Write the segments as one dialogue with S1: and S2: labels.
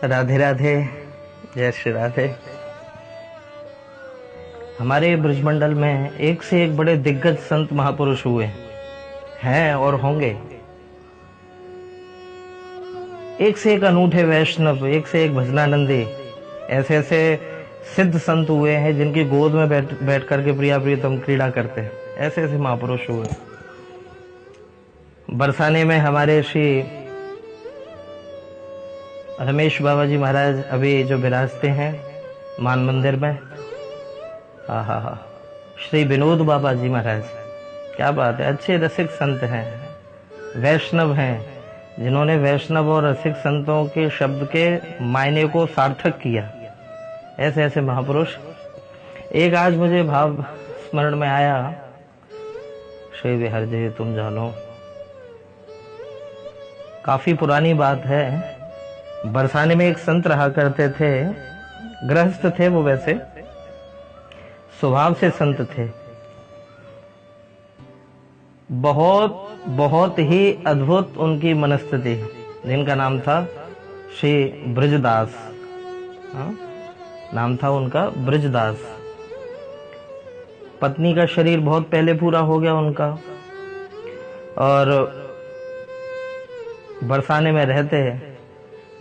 S1: राधे राधे, जय श्री राधे। हमारे ब्रजमंडल में एक से एक बड़े दिग्गज संत महापुरुष हुए हैं और होंगे। एक से एक अनूठे वैष्णव, एक से एक भजनानंदी, ऐसे ऐसे सिद्ध संत हुए हैं जिनकी गोद में बैठ करके प्रिया प्रियतम क्रीड़ा करते हैं। ऐसे ऐसे महापुरुष हुए। बरसाने में हमारे श्री रमेश बाबा जी महाराज अभी जो विराजते हैं मान मंदिर में, हा, श्री विनोद बाबा जी महाराज, क्या बात है, अच्छे रसिक संत हैं, वैष्णव हैं, जिन्होंने वैष्णव और रसिक संतों के शब्द के मायने को सार्थक किया। ऐसे ऐसे महापुरुष। एक आज मुझे भाव स्मरण में आया, श्री विहर जी तुम जानो, काफी पुरानी बात है। बरसाने में एक संत रहा करते थे, गृहस्थ थे वो, वैसे स्वभाव से संत थे। बहुत ही अद्भुत उनकी मनस्थिति, जिनका नाम था श्री ब्रजदास। नाम था उनका ब्रजदास। पत्नी का शरीर बहुत पहले पूरा हो गया उनका, और बरसाने में रहते हैं।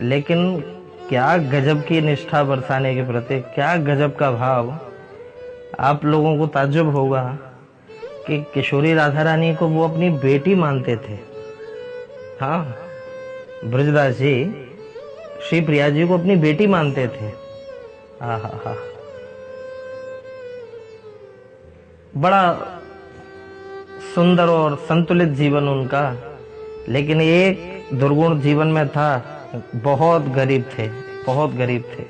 S1: लेकिन क्या गजब की निष्ठा बरसाने के प्रति, क्या गजब का भाव। आप लोगों को ताज्जुब होगा कि किशोरी राधा रानी को वो अपनी बेटी मानते थे। हाँ, ब्रजदास जी श्री प्रिया जी को अपनी बेटी मानते थे। हा, बड़ा सुंदर और संतुलित जीवन उनका। लेकिन एक दुर्गुण जीवन में था, बहुत गरीब थे, बहुत गरीब थे।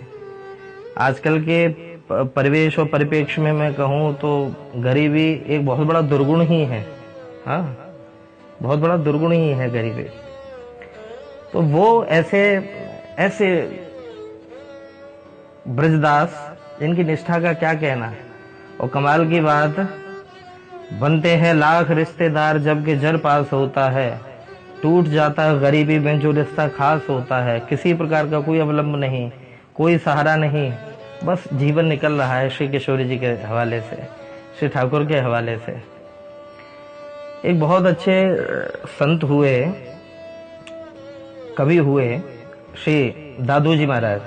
S1: आजकल के परिवेश और परिप्रेक्ष्य में मैं कहूँ तो गरीबी एक बहुत बड़ा दुर्गुण ही है। हाँ, बहुत बड़ा दुर्गुण ही है गरीबी। तो वो ऐसे ब्रजदास, इनकी निष्ठा का क्या कहना है। और कमाल की बात, बनते हैं लाख रिश्तेदार जबकि जर पास होता है, टूट जाता है गरीबी में जो रिश्ता खास होता है। किसी प्रकार का कोई अवलंब नहीं, कोई सहारा नहीं, बस जीवन निकल रहा है श्री किशोरी जी के हवाले से, श्री ठाकुर के हवाले से। एक बहुत अच्छे संत हुए, कवि हुए, श्री दादू जी महाराज।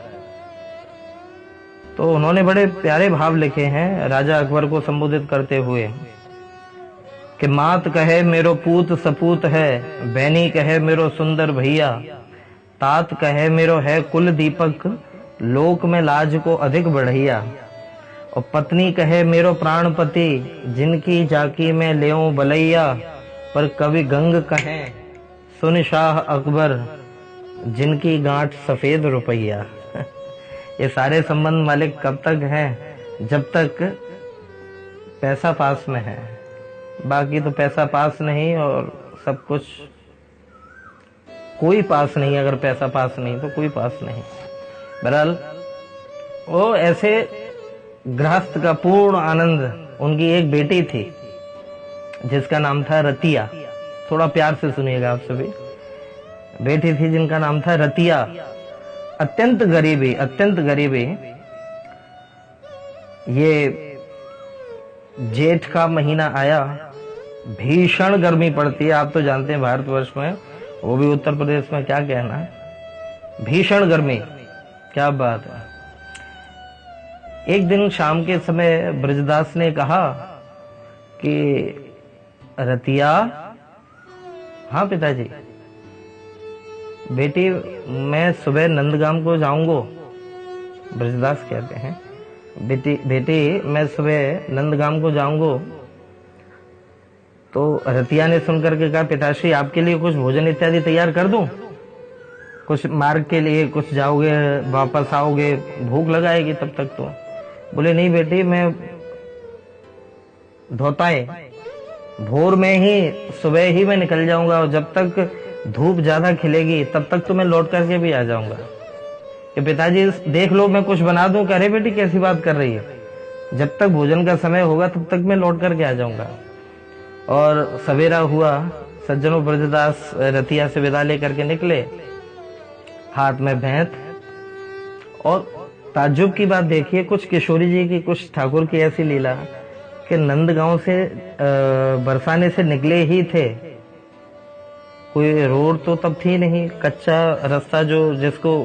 S1: तो उन्होंने बड़े प्यारे भाव लिखे हैं राजा अकबर को संबोधित करते हुए कि मात कहे मेरो पूत सपूत है, बैनी कहे मेरो सुंदर भैया, तात कहे मेरो है कुल दीपक, लोक में लाज को अधिक बढ़ैया, और पत्नी कहे मेरो प्राणपति, जिनकी जाकी में लेऊं बलैया, पर कवि गंग कहे सुन शाह अकबर, जिनकी गांठ सफेद रुपैया। ये सारे संबंध मालिक कब तक हैं? जब तक पैसा पास में है। बाकी तो पैसा पास नहीं और सब कुछ, कोई पास नहीं। अगर पैसा पास नहीं तो कोई पास नहीं। बहरहाल वो ऐसे गृहस्थ का पूर्ण आनंद। उनकी एक बेटी थी जिसका नाम था रतिया। थोड़ा प्यार से सुनिएगा आप सभी। बेटी थी जिनका नाम था रतिया। अत्यंत गरीबी, अत्यंत गरीबी। ये जेठ का महीना आया, भीषण गर्मी पड़ती है। आप तो जानते हैं भारतवर्ष में, वो भी उत्तर प्रदेश में, क्या कहना है, भीषण गर्मी। क्या बात है। एक दिन शाम के समय ब्रजदास ने कहा कि रतिया, हाँ पिताजी, बेटी मैं सुबह नंदगाम को जाऊंगा। ब्रजदास कहते हैं, बेटी मैं सुबह नंदगाम को जाऊंगा। तो रतिया ने सुनकर के कहा, पिताश्री आपके लिए कुछ भोजन इत्यादि तैयार कर दूं? कुछ मार्ग के लिए, कुछ जाओगे वापस आओगे, भूख लगाएगी तब तक तो। बोले नहीं बेटी, मैं धोताए भोर में ही, सुबह ही मैं निकल जाऊंगा, और जब तक धूप ज्यादा खिलेगी तब तक तो मैं लौट करके भी आ जाऊंगा। कि पिताजी देख लो मैं कुछ बना दूं? कह रहे बेटी कैसी बात कर रही है, जब तक भोजन का समय होगा तब तक मैं लौट करके आ जाऊंगा। और सवेरा हुआ, सज्जनों ब्रजदास रतिया से विदा लेकर के निकले, हाथ में भैंत और ताज्जुब की बात देखिए, कुछ किशोरी जी की, कुछ ठाकुर की ऐसी लीला कि नंदगांव से बरसाने से निकले ही थे, कोई रोड तो तब थी नहीं, कच्चा रास्ता जो जिसको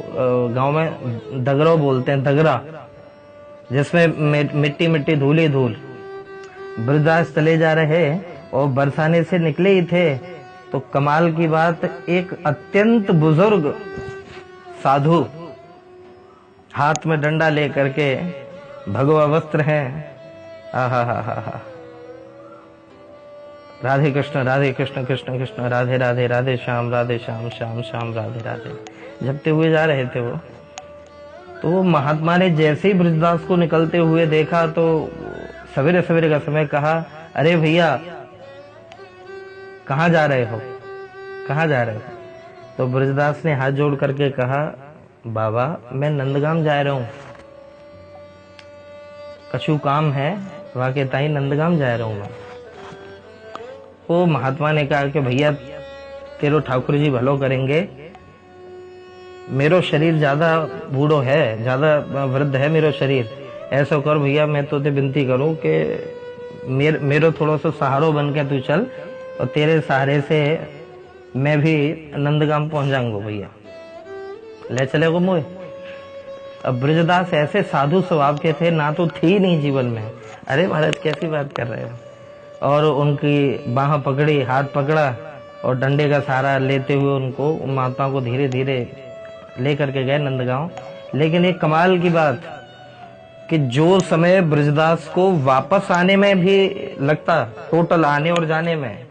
S1: गांव में दगरा बोलते हैं, दगरा, जिसमें मिट्टी मिट्टी धूल ही धूल। ब्रजदास चले जा रहे और बरसाने से निकले ही थे तो कमाल की बात, एक अत्यंत बुजुर्ग साधु हाथ में डंडा लेकर के, भगवा वस्त्र है, आहा हा हा हा, राधे कृष्ण कृष्ण कृष्ण राधे राधे, राधे श्याम श्याम श्याम राधे राधे जपते हुए जा रहे थे वो। तो महात्मा ने जैसे ही ब्रजदास को निकलते हुए देखा तो सवेरे सवेरे का समय कहा, अरे भैया कहाँ जा रहे हो, कहाँ जा रहे हो? तो ब्रजदास ने हाथ जोड़ करके कहा, बाबा मैं नंदगाम जा रहा हूँ, कछु काम है, वाके ताई नंदगाम जा रहा हूँ मैं। वो महात्मा ने कहा कि भैया तेरो ठाकुर जी भलो करेंगे, मेरो शरीर ज्यादा बूढ़ो है, ज्यादा वृद्ध है मेरो शरीर, ऐसा कर भैया मैं तो ते विनती करूं कि मेरो थोड़ा सा सहारो बन के तू चल, और तेरे सहारे से मैं भी नंदगाम पहुंच जाऊंगा भैया, ले चलेगो मोए। अब ब्रजदास ऐसे साधु स्वभाव के थे, ना तो थी नहीं जीवन में, अरे महाराज कैसी बात कर रहे हो, और उनकी बाह पकड़ी, हाथ पकड़ा और डंडे का सहारा लेते हुए उनको, महात्मा को धीरे धीरे लेकर के गए नंदगांव। लेकिन एक कमाल की बात कि जो समय ब्रजदास को वापस आने में भी लगता, टोटल आने और जाने में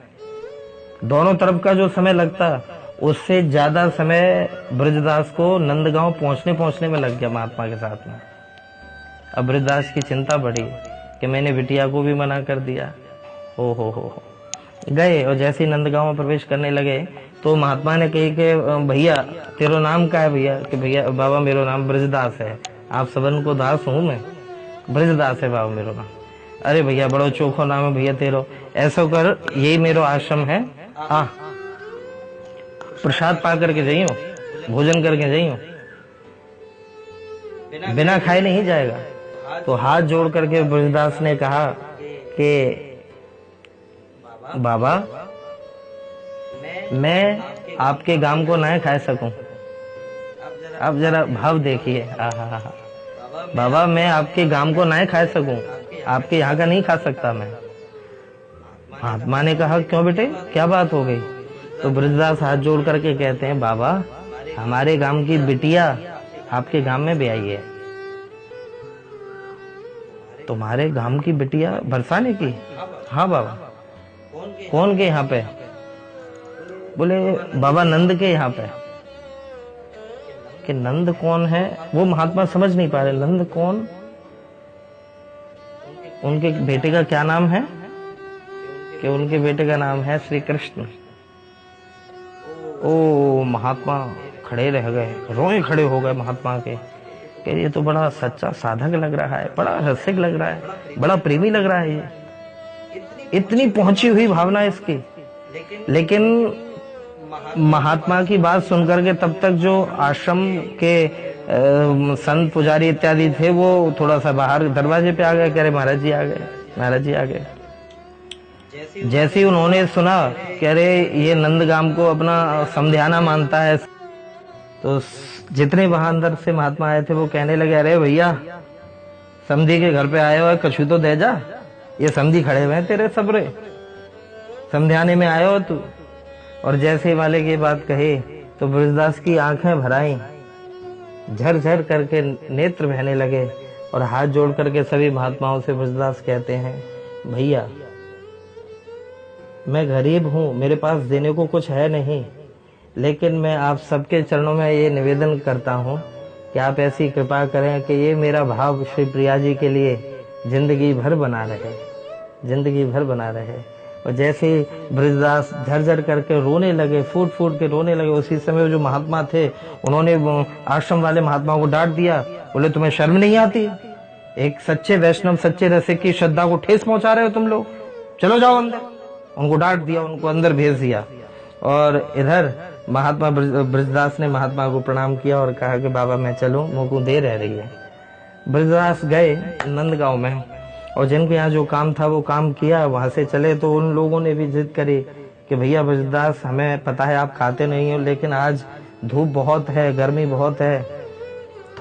S1: दोनों तरफ का जो समय लगता, उससे ज्यादा समय ब्रजदास को नंदगांव पहुंचने में लग गया महात्मा के साथ में। अब ब्रजदास की चिंता बढ़ी कि मैंने बिटिया को भी मना कर दिया, हो गए। और जैसे ही नंदगांव में प्रवेश करने लगे तो महात्मा ने कही कि भैया तेरो नाम क्या है भैया? कि भैया बाबा मेरो नाम ब्रजदास है, आप सबन को दास हूँ मैं, ब्रजदास है बाबा मेरो नाम। अरे भैया बड़ो चोखो नाम है भैया तेरो, ऐसा कर यही मेरो आश्रम है, आ प्रसाद पा करके जाइयो, भोजन करके जाइयो, बिना खाए नहीं जाएगा। तो हाथ जोड़ करके ब्रजदास ने कहा कि बाबा मैं आपके गांव को ना खा सकूं। आप जरा भाव देखिए, आहा, बाबा मैं आपके गांव को ना खा सकूं, आपके यहाँ का नहीं खा सकता मैं। महात्मा ने कहा क्यों बेटे, क्या बात हो गई? तो ब्रजदास हाथ जोड़ करके कहते हैं, बाबा हमारे गांव की बिटिया आपके गांव में भी आई है। तुम्हारे गांव की बिटिया बरसाने की? हाँ बाबा। कौन के यहाँ पे? बोले बाबा नंद के यहाँ पे। कि नंद कौन है? वो महात्मा समझ नहीं पा रहे, नंद कौन? उनके बेटे का क्या नाम है? कि उनके बेटे का नाम है श्री कृष्ण। ओ महात्मा खड़े रह गए, रोए खड़े हो गए महात्मा के, कि ये तो बड़ा सच्चा साधक लग रहा है, बड़ा रसिक लग रहा है, बड़ा प्रेमी लग रहा है, ये इतनी पहुंची हुई भावना इसकी। लेकिन महात्मा की बात सुनकर के तब तक जो आश्रम के संत पुजारी इत्यादि थे वो थोड़ा सा बाहर दरवाजे पे आ गए, कह रहे महाराज जी आ गए, महाराज जी आ गए। जैसे ही उन्होंने सुना कि अरे ये नंदगाम को अपना समध्याना मानता है, तो जितने वहां अंदर से महात्मा आए थे वो कहने लगे, अरे भैया समधी के घर पे आए हो, कछु तो दे जा, ये समधी खड़े हुए हैं तेरे सबरे, समध्याने में आए हो तू। और जैसे ही वाले की बात कही तो ब्रजदास की आंखें भर आई, झरझर करके नेत्र बहने लगे, और हाथ जोड़ करके सभी महात्माओं से ब्रजदास कहते हैं, भैया मैं गरीब हूँ, मेरे पास देने को कुछ है नहीं, लेकिन मैं आप सबके चरणों में ये निवेदन करता हूँ कि आप ऐसी कृपा करें कि ये मेरा भाव श्री प्रिया जी के लिए जिंदगी भर बना रहे, जिंदगी भर बना रहे। और जैसे ब्रजदास झरझर करके रोने लगे, फूट फूट के रोने लगे, उसी समय जो महात्मा थे उन्होंने आश्रम वाले महात्माओं को डांट दिया, बोले तुम्हें शर्म नहीं आती? एक सच्चे वैष्णव, सच्चे रसिक की श्रद्धा को ठेस पहुंचा रहे हो तुम लोग, चलो जाओ अंदर। उनको डांट दिया, उनको अंदर भेज दिया। और इधर महात्मा ब्रजदास ने महात्मा को प्रणाम किया और कहा कि बाबा मैं चलूं, मुझको देर रह रही है। ब्रजदास गए नंदगांव में और जिनके यहाँ जो काम था वो काम किया, वहां से चले। तो उन लोगों ने भी जिद करी कि भैया ब्रजदास, हमें पता है आप खाते नहीं हो, लेकिन आज धूप बहुत है, गर्मी बहुत है,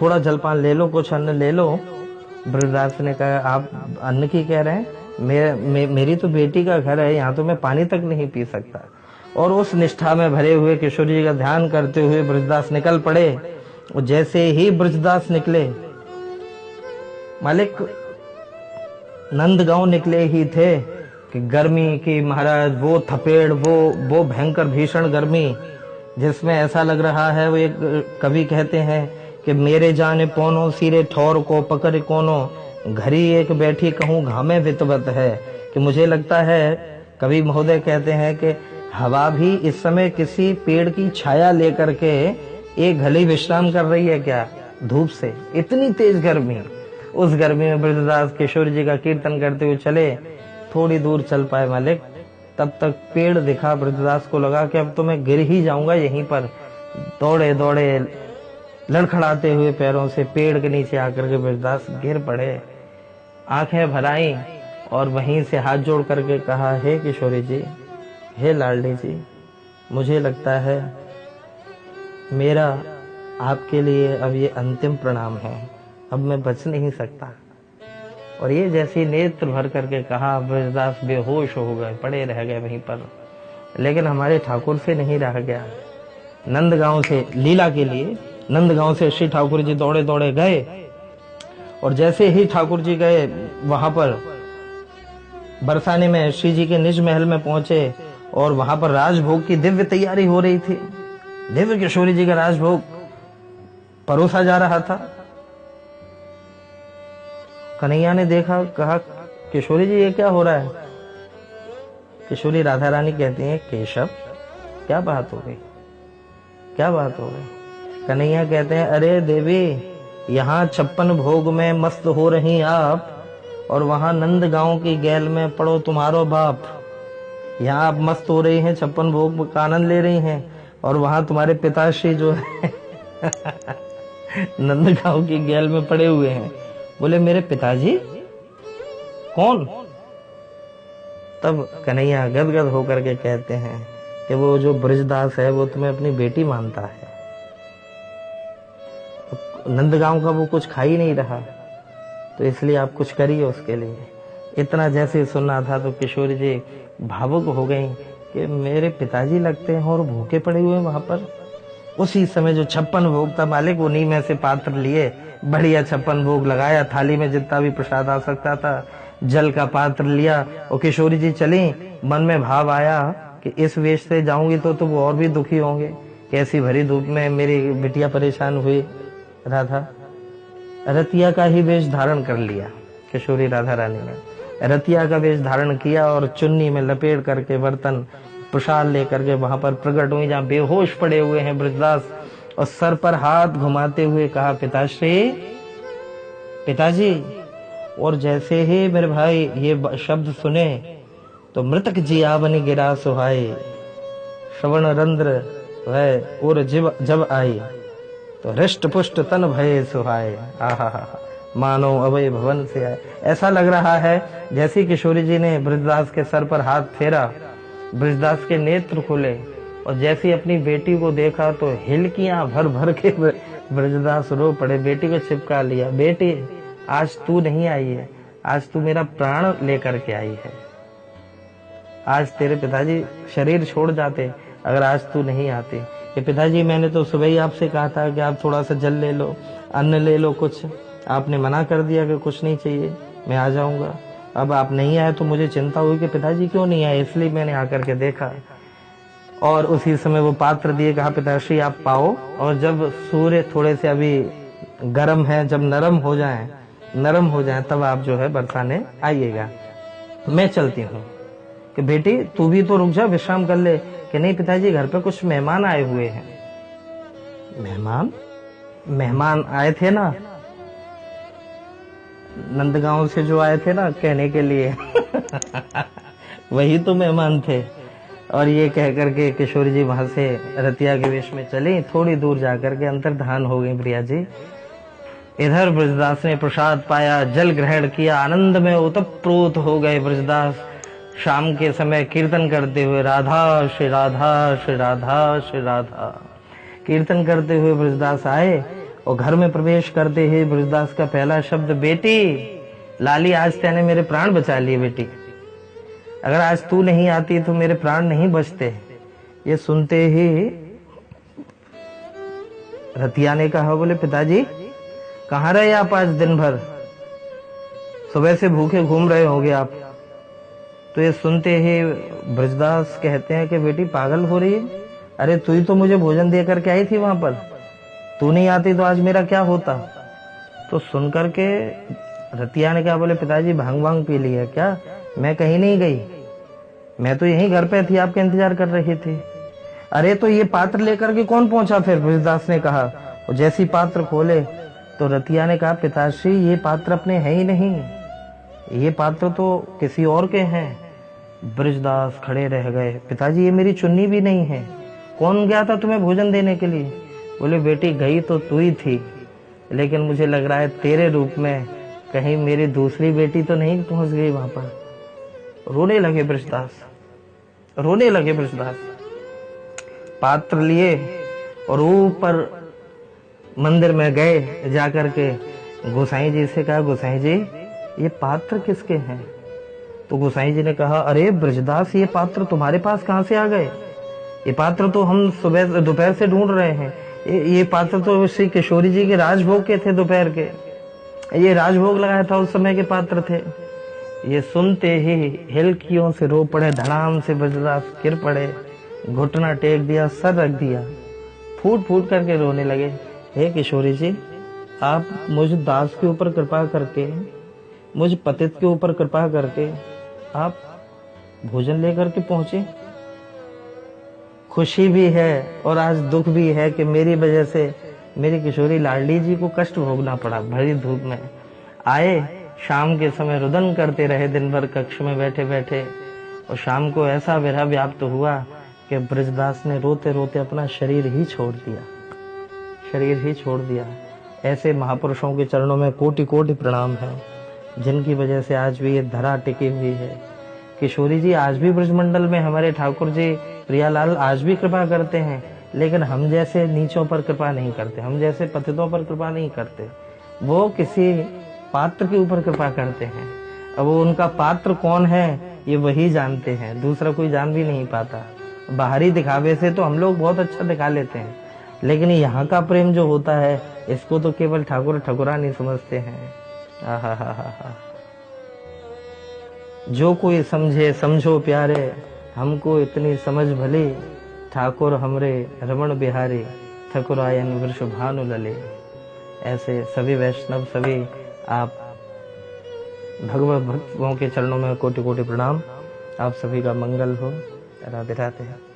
S1: थोड़ा जलपान ले लो, कुछ अन्न ले लो। ब्रजदास ने कहा आप अन्न की कह रहे हैं, मेरी तो बेटी का घर है, यहाँ तो मैं पानी तक नहीं पी सकता। और उस निष्ठा में भरे हुए किशोर जी का ध्यान करते हुए ब्रजदास निकल पड़े। और जैसे ही ब्रजदास निकले, मालिक नंदगांव निकले ही थे कि गर्मी की महाराज वो थपेड़, वो भयंकर भीषण गर्मी, जिसमें ऐसा लग रहा है, वो एक कवि कहते हैं कि मेरे जाने पौनो सिरे ठौर को पकड़ कोनो, घरी एक बैठी कहूँ घामे वितवत है। कि मुझे लगता है, कवि महोदय कहते हैं कि हवा भी इस समय किसी पेड़ की छाया लेकर के एक घली विश्राम कर रही है क्या, धूप से, इतनी तेज गर्मी। उस गर्मी में ब्रजदास किशोर जी का कीर्तन करते हुए चले। थोड़ी दूर चल पाए मालिक, तब तक पेड़ दिखा। ब्रजदास को लगा कि अब तो मैं गिर ही जाऊंगा यहीं पर। दौड़े दौड़े लड़खड़ाते हुए पैरों से पेड़ के नीचे आकर के ब्रजदास गिर पड़े, आंखें भराई और वहीं से हाथ जोड़ करके कहा, हे किशोरी जी, हे लाडली जी, मुझे लगता है मेरा आपके लिए अब ये अंतिम प्रणाम है, अब मैं बच नहीं सकता। और ये जैसी नेत्र भर करके कहा, ब्रजदास बेहोश हो गए, पड़े रह गए वहीं पर। लेकिन हमारे ठाकुर से नहीं रह गया। नंदगांव से लीला के लिए नंदगांव से श्री ठाकुर जी दौड़े दौड़े गए। और जैसे ही ठाकुर जी गए, वहां पर बरसाने में श्री जी के निज महल में पहुंचे और वहां पर राजभोग की दिव्य तैयारी हो रही थी। दिव्य किशोरी जी का राजभोग परोसा जा रहा था। कन्हैया ने देखा, कहा, किशोरी जी ये क्या हो रहा है? किशोरी राधा रानी कहती हैं, केशव क्या बात हो गई, क्या बात हो गई? कन्हैया कहते हैं, अरे देवी, यहाँ 56 भोग में मस्त हो रही आप, और वहां नंदगांव की गैल में पड़ो तुम्हारो बाप। यहाँ आप मस्त हो रही हैं, 56 भोग का आनंद ले रही हैं, और वहां तुम्हारे पिताश्री जो है नंदगांव की गैल में पड़े हुए हैं। बोले, मेरे पिताजी? कौन? तब कन्हैया गदगद होकर के कहते हैं कि वो जो ब्रजदास है वो तुम्हें अपनी बेटी मानता है। नंदगांव का वो कुछ खा ही नहीं रहा, तो इसलिए आप कुछ करिए उसके लिए। इतना जैसे सुनना था तो किशोरी जी भावुक हो गई कि मेरे पिताजी लगते हैं और भूखे पड़े हुए वहां पर। उसी समय जो 56 भोग था मालिक, उन्हीं में से पात्र लिए, बढ़िया 56 भोग लगाया, थाली में जितना भी प्रसाद आ सकता था, जल का पात्र लिया और किशोरी जी चली। मन में भाव आया कि इस वेश से जाऊंगी तो वो और भी दुखी होंगे, कैसी भरी धूप में मेरी बिटिया परेशान हुई। राधा रतिया का ही वेश धारण कर लिया किशोरी राधा रानी ने। रतिया का वेश धारण किया और चुन्नी में लपेट करके बर्तन प्रसाद लेकर के वहां पर प्रकट हुई, जहाँ बेहोश पड़े हुए हैं ब्रजदास, और सर पर हाथ घुमाते हुए कहा, पिताश्री, पिताजी। और जैसे ही मेरे भाई ये शब्द सुने तो मृतक जी आवनी गिरा सुहाई, श्रवण रंध्र वह और जब आई, तो हृष्ट पुष्ट तन भय सुहाए। आहा, मानो अभय भवन से आए। ऐसा लग रहा है जैसे किशोरी जी ने ब्रजदास के सर पर हाथ फेरा, ब्रजदास के नेत्र खुले, और जैसे अपनी बेटी को देखा तो हिलकियां भर भर के ब्रजदास रो पड़े। बेटी को चिपका लिया, बेटी आज तू नहीं आई है, आज तू मेरा प्राण लेकर के आई है। आज तेरे पिताजी शरीर छोड़ जाते अगर आज तू नहीं आती। कि पिताजी, मैंने तो सुबह ही आपसे कहा था कि आप थोड़ा सा जल ले लो, अन्न ले लो कुछ, आपने मना कर दिया कि कुछ नहीं चाहिए, मैं आ जाऊंगा। अब आप नहीं आए तो मुझे चिंता हुई कि पिताजी क्यों नहीं आए, इसलिए मैंने आकर के देखा। और उसी समय वो पात्र दिए, कहा, पिताश्री आप पाओ, और जब सूर्य थोड़े से अभी गर्म है, जब नरम हो जाए तब आप जो है बरसाने आइएगा, मैं चलती हूँ। कि बेटी तू भी तो रुक जा, विश्राम कर ले। कि नहीं पिताजी, घर पे कुछ मेहमान आए हुए हैं। मेहमान आए थे ना, नंदगांव से जो आए थे ना कहने के लिए वही तो मेहमान थे। और ये कह करके किशोरी जी वहां से रतिया के वेश में चली। थोड़ी दूर जाकर के अंतर्धान हो गई प्रिया जी। इधर ब्रजदास ने प्रसाद पाया, जल ग्रहण किया, आनंद में ओतप्रोत हो गए ब्रजदास। शाम के समय कीर्तन करते हुए राधा श्री राधा श्री राधा श्री राधा कीर्तन करते हुए ब्रजदास आए और घर में प्रवेश करते ही ब्रजदास का पहला शब्द, बेटी लाली आज तेने मेरे प्राण बचा लिए बेटी, अगर आज तू नहीं आती तो मेरे प्राण नहीं बचते। ये सुनते ही रतिया ने कहा, बोले पिताजी कहाँ रहे आप आज दिन भर, सुबह से भूखे घूम रहे होंगे आप। तो ये सुनते ही ब्रजदास कहते हैं कि बेटी पागल हो रही है, अरे तू ही तो मुझे भोजन दे करके आई थी वहां पर, तू नहीं आती तो आज मेरा क्या होता। तो सुनकर के रतिया ने कहा, बोले पिताजी भांग वांग पी लिया क्या, मैं कहीं नहीं गई, मैं तो यहीं घर पे थी, आपका इंतजार कर रही थी। अरे तो ये पात्र लेकर के कौन पहुंचा फिर, ब्रजदास ने कहा। और जैसी पात्र खोले तो रतिया ने कहा, पिताश्री ये पात्र अपने है ही नहीं, ये पात्र तो किसी और के हैं। ब्रजदास खड़े रह गए, पिताजी ये मेरी चुन्नी भी नहीं है, कौन गया था तुम्हें भोजन देने के लिए। बोले बेटी गई तो तू ही थी, लेकिन मुझे लग रहा है तेरे रूप में कहीं मेरी दूसरी बेटी तो नहीं पहुंच गई वहां पर। रोने लगे ब्रजदास, रोने लगे ब्रजदास। पात्र लिए और ऊपर मंदिर में गए, जाकर के गोसाई जी से कहा, गोसाई जी ये पात्र किसके हैं। तो गोसाई जी ने कहा, अरे ब्रजदास ये पात्र तुम्हारे पास कहां से आ गए, ये पात्र तो हम सुबह दोपहर से ढूंढ रहे हैं, ये पात्र तो श्री किशोरी जी के राजभोग के थे, दोपहर के, ये राजभोग लगाया था उस समय के पात्र थे। ये सुनते ही हिलकियों से रो पड़े, धड़ाम से ब्रजदास गिर पड़े, घुटना टेक दिया, सर रख दिया, फूट फूट करके रोने लगे। हे किशोरी जी आप मुझ दास के ऊपर कृपा करके, मुझ पतित के ऊपर कृपा करके आप भोजन लेकर के पहुंचे। खुशी भी है और आज दुख भी है कि मेरी वजह से मेरी किशोरी लाडली जी को कष्ट भोगना पड़ा। भरी धूप में आए, शाम के समय रुदन करते रहे दिन भर कक्ष में बैठे बैठे, और शाम को ऐसा विरह व्याप्त हुआ कि ब्रजदास ने रोते रोते अपना शरीर ही छोड़ दिया, शरीर ही छोड़ दिया। ऐसे महापुरुषों के चरणों में कोटि कोटि प्रणाम है, जिनकी वजह से आज भी ये धरा टिकी हुई है। किशोरी जी आज भी ब्रजमंडल में, हमारे ठाकुर जी प्रियालाल आज भी कृपा करते हैं, लेकिन हम जैसे नीचों पर कृपा नहीं करते, हम जैसे पतितों पर कृपा नहीं करते। वो किसी पात्र के ऊपर कृपा करते हैं। अब वो उनका पात्र कौन है ये वही जानते हैं, दूसरा कोई जान भी नहीं पाता। बाहरी दिखावे से तो हम लोग बहुत अच्छा दिखा लेते हैं, लेकिन यहाँ का प्रेम जो होता है इसको तो केवल ठाकुर ठकुरा नहीं समझते हैं। आहा, जो कोई समझे समझो प्यारे, हमको इतनी समझ भली, ठाकुर हमरे रमण बिहारी, ठकुरायन वृषभानु लले। ऐसे सभी वैष्णव, सभी आप भगवत भक्तों के चरणों में कोटि कोटि प्रणाम। आप सभी का मंगल हो। राधे राधे।